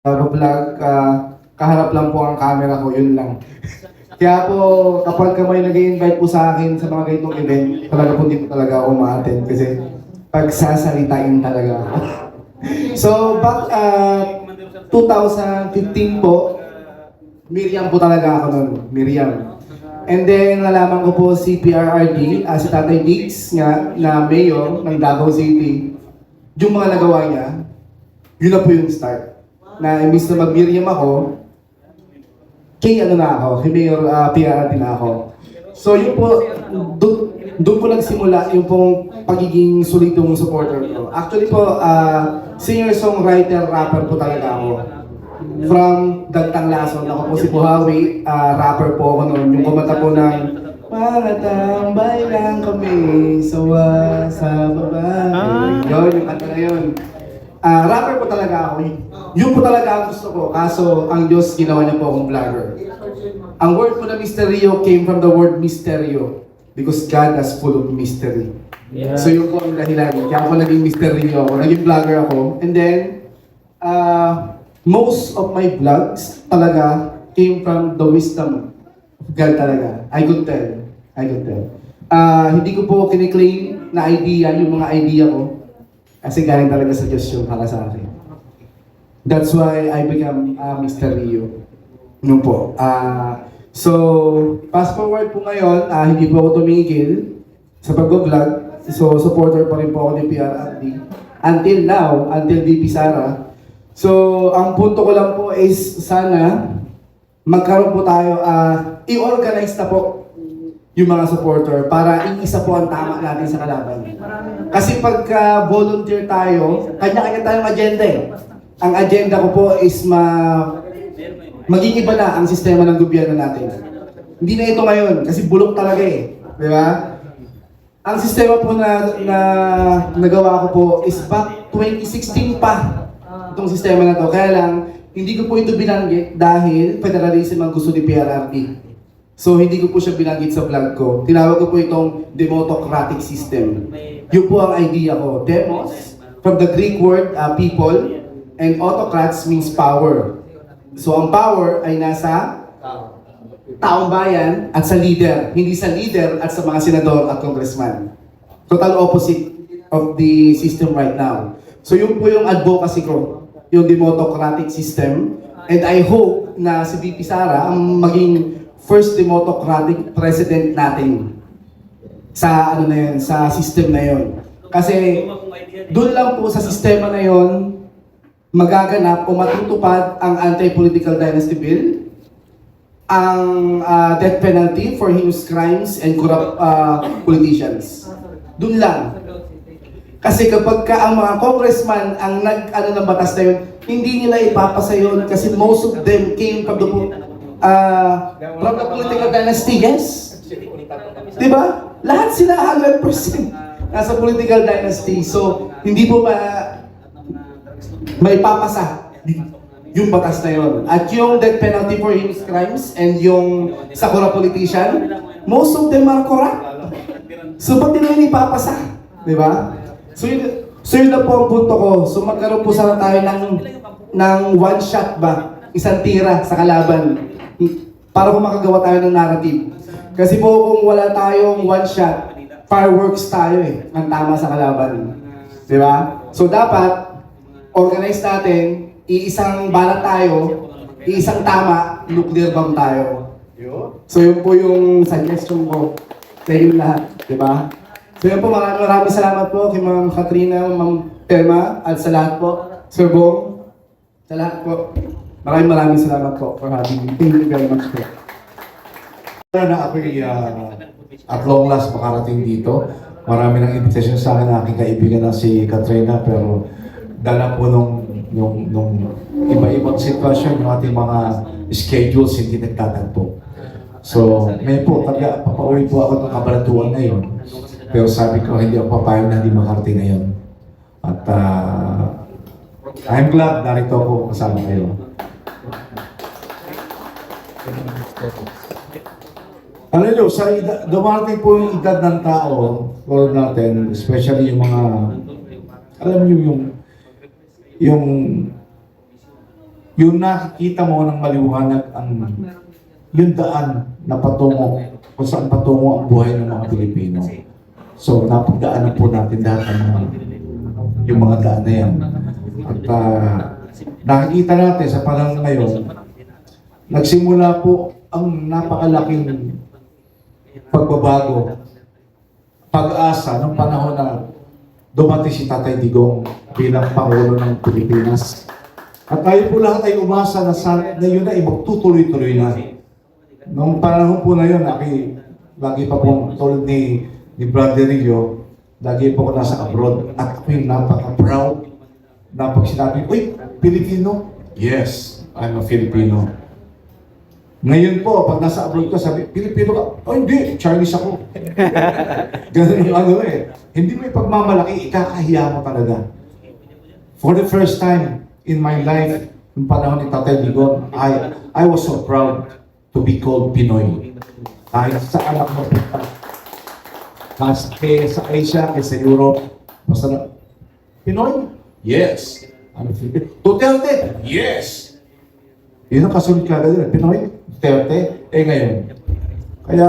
vlog, kaharap lang po ang camera ko, yun lang. Kaya po, kapag ka may nag-i-invite po sa akin sa mga ganitong event, talaga po hindi po talaga ako ma-attend kasi pagsasalitain talaga ako. So, back 2015 po, Miriam po talaga ako nun, Miriam. And then, nalaman ko po si PRRD, si Tatay Diggs nga, na mayor ng Davao City. Yung mga nagawa niya, yun na po yung start. Na imbis na mag-Miriam ako, kay ano na ako, kay Mayor PRRD na ako. So yun po, doon po nagsimula yung pong pagiging solidong supporter ko. Actually po, singer-songwriter, rapper po talaga ako. From Dagtang Lason, ako po si Buhawi, rapper po ako noon. Yung kumanta po ng Malatambay lang kami, sawa sa babae. Yun, yung kanta na yun. Rapper po talaga ako. Yun po talaga ang gusto ko. Kaso, ang Diyos ginawa niya po akong vlogger. Ang word po na misteryo came from the word misteryo. Because God is full of mystery. Yeah. So yun po ang dahilan. Kaya ako naging misteryo ako. Naging vlogger ako. And then, most of my vlogs talaga came from the wisdom of God talaga. I could tell. Hindi ko po kiniklaim na idea, yung mga idea ko. Kasi galing talaga sa Diyos yung para sa akin. That's why I become Mr. Rio. Yun po. So, fast forward po ngayon, hindi po ako tumigil sa pag-vlog. So, supporter pa rin po ako ni PRRD. Until now, until VP Sara. So, ang punto ko lang po is sana magkaroon po tayo, i-organize na po yung mga supporter para iisa po ang tama natin sa kalaban. Kasi pagka volunteer tayo, kanya-kanya tayong agenda eh. Ang agenda ko po is maging iba na ang sistema ng gobyerno natin. Hindi na ito ngayon kasi bulok talaga eh. Di ba? Ang sistema po na nagawa ko po is back 2016 pa itong sistema na to. Kaya lang, hindi ko po ito binanggit dahil federalism ang gusto ni PRRD. So, hindi ko po siya binanggit sa vlog ko. Tinawag ko po itong democratic system. Yun po ang idea ko. Demos, from the Greek word people, and autocrats means power. So, ang power ay nasa taong bayan at sa leader. Hindi sa leader at sa mga senador at congressman. Total opposite of the system right now. So, yun po yung advocacy ko. Yung democratic system. And I hope na si VP Sara ang maging first democratic president natin sa ano na yun, sa system na yun. Kasi doon lang po sa sistema na yun magaganap o matutupad ang anti-political dynasty bill, ang death penalty for heinous crimes and corrupt politicians. Doon lang. Kasi kapag ang mga congressman ang nag-ano ng batas na yun, hindi nila ipapasa yun kasi most of them came from the political dynasty, yes? Diba? Lahat sila 100% nasa political dynasty. So, hindi po may papasa yung batas na yun. At yung death penalty for heinous crimes and yung sa corrupt politician, most of them are corrupt. So, ba't nila yun ipapasa? Diba? So, yun na po ang punto ko. So, magkaroon po sana tayo ng one shot ba? Isang tira sa kalaban. Para kung makagawa tayo ng narrative. Kasi po kung wala tayong one shot, fireworks tayo eh, ang tama sa kalaban. Di ba? So dapat, organize natin, iisang bala tayo, iisang tama, nuclear bomb tayo. So yun po yung suggestion ko sa inyo lahat. Di ba? So yun po, maraming salamat po kay Ma'am Katrina, Ma'am Telma, at sa lahat po, Sir Bong, sa lahat po. Maraming salamat po for having me. Thank you very much po. Na ako'y at long last makarating dito. Marami ng invitation sa akin na aking kaibigan na si Katrina, pero dala po nung iba-ibang sitwasyon yung ating mga schedules hindi nagtatagpo. So, may po, talaga, papauwi po ako ng Kabanatuan ngayon. Pero sabi ko, hindi ako papayag na hindi makarating ngayon. At I'm glad narito ako kasama kayo. Alam nyo, dumarating po yung edad ng tao, or natin, especially yung mga, alam nyo yung yung nakikita mo ng maliwanag ang yung daan na patungo kung saan patungo ang buhay ng mga Pilipino. So, napagdaanan po natin lahat ng yung mga daan na yan. At nakikita natin sa panahon ngayon, nagsimula po ang napakalaking pagbabago, pag-asa ng panahon na dumating si Tatay Digong bilang Pangulo ng Pilipinas. At tayo po lahat ay umasa na yun ay magtutuloy-tuloy na. Noong panahon po na yun, lagi pa po tulad ni Brother Rio, lagi po ako nasa abroad at ako yung napaka-proud na pag sinabi, uy, Pilipino? Yes, I'm a Filipino. Ngayon po, pag nasa abroad ka, sabi, Pilipino ka? Oh, hindi, Chinese ako. Ganun yung ano eh. Hindi mo ipagmamalaki, ikakahiya mo talaga. For the first time in my life, yung panahon ni Tatay Digong, I was so proud to be called Pinoy. Kahit sa anak mo, kaya sa Asia, kaya sa Europe, basta na, Pinoy? Yes. Ano, Duterte? Yes. Yun ang kasunod ka agad, Pinoy? Duterte? Ngayon. Kaya,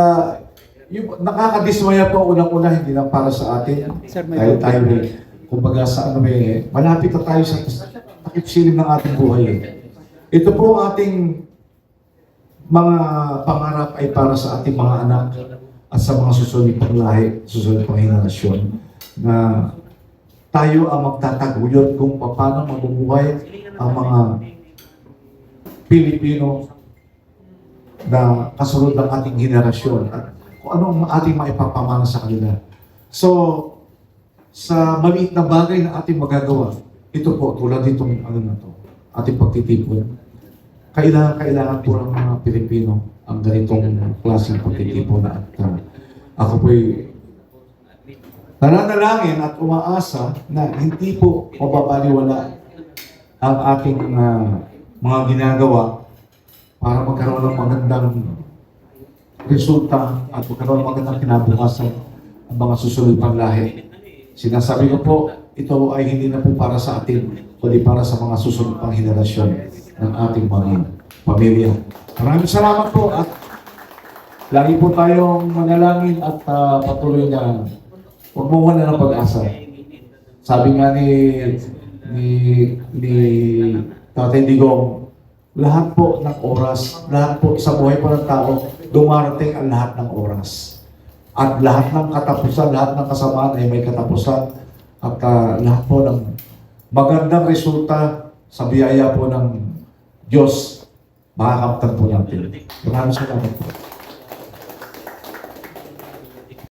yung nakakadismaya po unang-una, hindi lang para sa atin. Dahil tayo kumbaga sa ano malapit na tayo sa takip silim ng ating buhay. Ito po ang ating mga pangarap ay para sa ating mga anak at sa mga susunod pang lahi, susunod pang henerasyon na tayo ang magtataguyod kung paano mabubuhay ang mga Pilipino na kasunod ng ating henerasyon at kung ano ang ating maipapamana sa kanila. So, sa maliit na bagay na ating magagawa, ito po, tulad itong ating pagtitipon, kailangan po ng mga Pilipino ang ganitong klaseng pagtitipon at ako po'y nananalangin at umaasa na hindi po mababaliwala ang ating mga ginagawa para magkaroon ng magandang resulta at magkaroon ng magandang kinabukasan ang mga susunod pang lahi. Sinasabi ko po, ito ay hindi na po para sa atin, kundi para sa mga susunod pang henerasyon ng ating mga pamilya. Maraming salamat po at lagi po tayong manalangin at patuloy na huwag mo wala ng pag-asa. Sabi nga ni Tatay Digong, lahat po ng oras, lahat po sa buhay po ng tao, dumarating ang lahat ng oras. At lahat ng katapusan, lahat ng kasamaan ay may katapusan. At lahat po ng magandang resulta sa biyaya po ng Diyos, makakamtan po natin. Maraming salamat po.